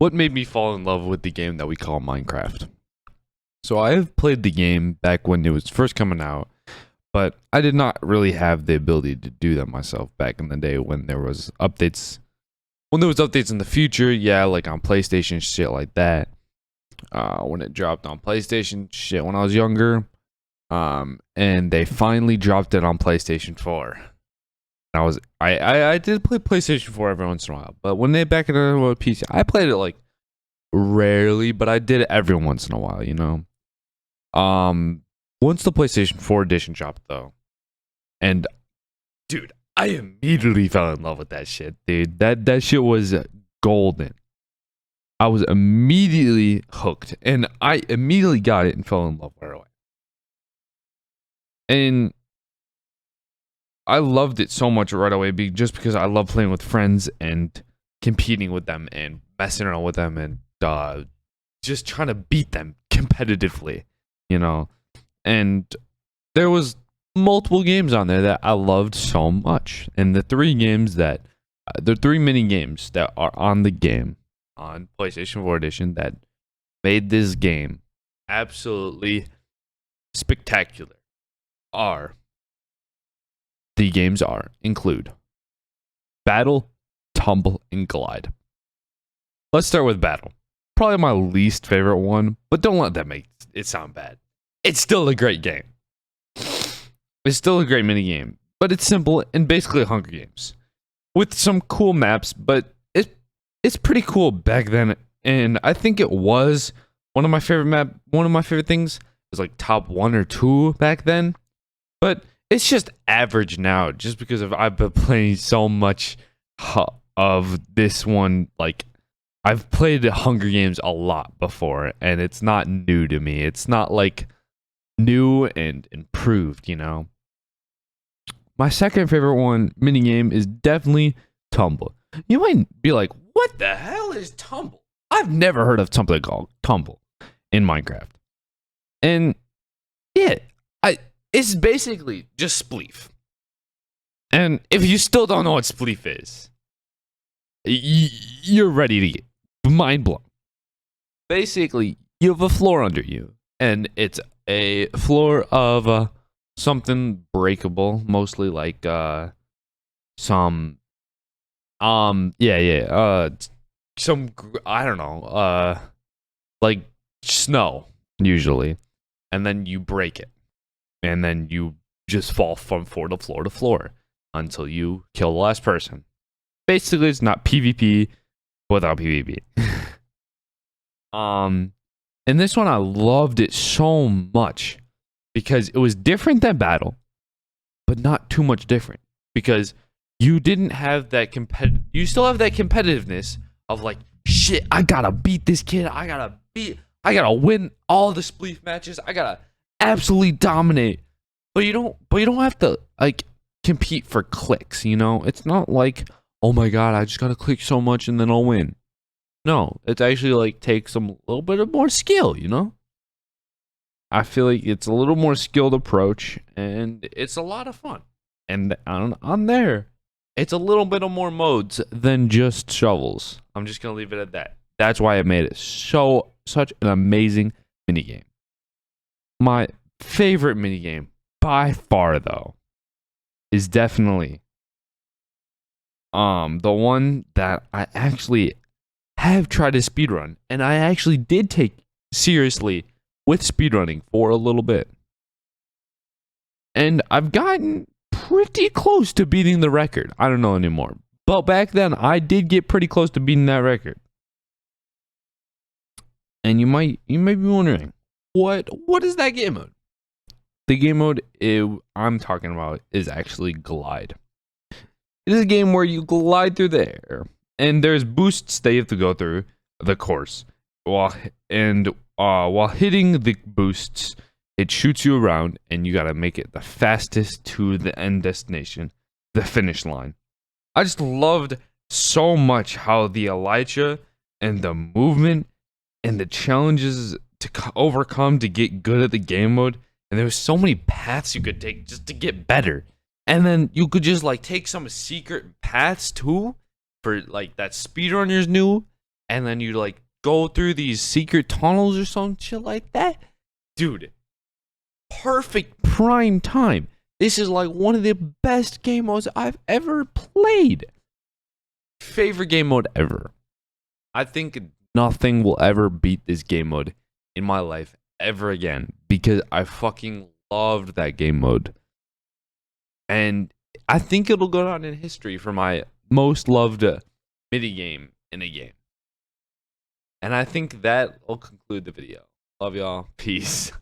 what made me fall in love with the game that we call Minecraft. So I have played the game back when it was first coming out, but I did not really have the ability to do that myself back in the day when there was updates. When there was updates in the future, yeah, like on PlayStation, shit like that. When it dropped on PlayStation, shit, when I was younger. And they finally dropped it on PlayStation 4. I did play PlayStation 4 every once in a while, but when they back it on PC, I played it like rarely, but I did it every once in a while, you know. Once the PlayStation 4 edition dropped though, and dude, I immediately fell in love with that shit, dude. That shit was golden. I was immediately hooked, and I immediately got it and fell in love right away. And I loved it so much right away just because I love playing with friends and competing with them and messing around with them and just trying to beat them competitively, you know. And there was multiple games on there that I loved so much. And the three mini games that are on the game on PlayStation 4 edition that made this game absolutely spectacular include Battle, Tumble, and Glide. Let's start with Battle. Probably my least favorite one, but don't let that make it sound bad. It's still a great game. It's still a great mini game, but it's simple and basically Hunger Games with some cool maps, but it's pretty cool back then, and I think it was one of my favorite things. It was like top 1 or 2 back then, but it's just average now, just because I've been playing so much of this one. Like, I've played Hunger Games a lot before, and it's not new to me. It's not like new and improved, you know. My second favorite minigame is definitely Tumble. You might be like, what the hell is Tumble? I've never heard of something called Tumble in Minecraft. And yeah, it's basically just Spleef. And if you still don't know what Spleef is, you're ready to get mind blown. Basically, you have a floor under you, and it's a floor of something breakable, mostly like some some, I don't know, like snow usually, and then you break it, and then you just fall from floor to floor until you kill the last person. Basically, it's not PvP without PvP. And this one I loved it so much because it was different than Battle, but not too much different, because you didn't have that you still have that competitiveness of like, shit, I gotta beat this kid, I gotta win all the Spleef matches, I gotta absolutely dominate. But you don't have to like compete for clicks, you know? It's not like, oh my god, I just gotta click so much and then I'll win. No, it's actually like takes a little bit of more skill, you know? I feel like it's a little more skilled approach, and it's a lot of fun. And on there, it's a little bit of more modes than just shovels. I'm just gonna leave it at that. That's why it made it such an amazing minigame. My favorite minigame by far, though, is definitely the one that I actually have tried to speedrun, and I actually did take seriously with speedrunning for a little bit. And I've gotten pretty close to beating the record. I don't know anymore. But back then, I did get pretty close to beating that record. And you may be wondering, what is that game mode? The game mode I'm talking about is actually Glide. It is a game where you glide through the air, and there's boosts that you have to go through the course. While hitting the boosts, it shoots you around, and you gotta make it the fastest to the end destination, the finish line. I just loved so much how the Elytra and the movement and the challenges to overcome to get good at the game mode, and there was so many paths you could take just to get better. And then you could just like take some secret paths too, for like that speedrunners knew, and then you like go through these secret tunnels or some shit like that. Dude, perfect prime time. This is like one of the best game modes I've ever played. Favorite game mode ever. I think nothing will ever beat this game mode in my life ever again because I fucking loved that game mode. And I think it'll go down in history for my most loved mini game in a game. And I think that will conclude the video. Love y'all. Peace.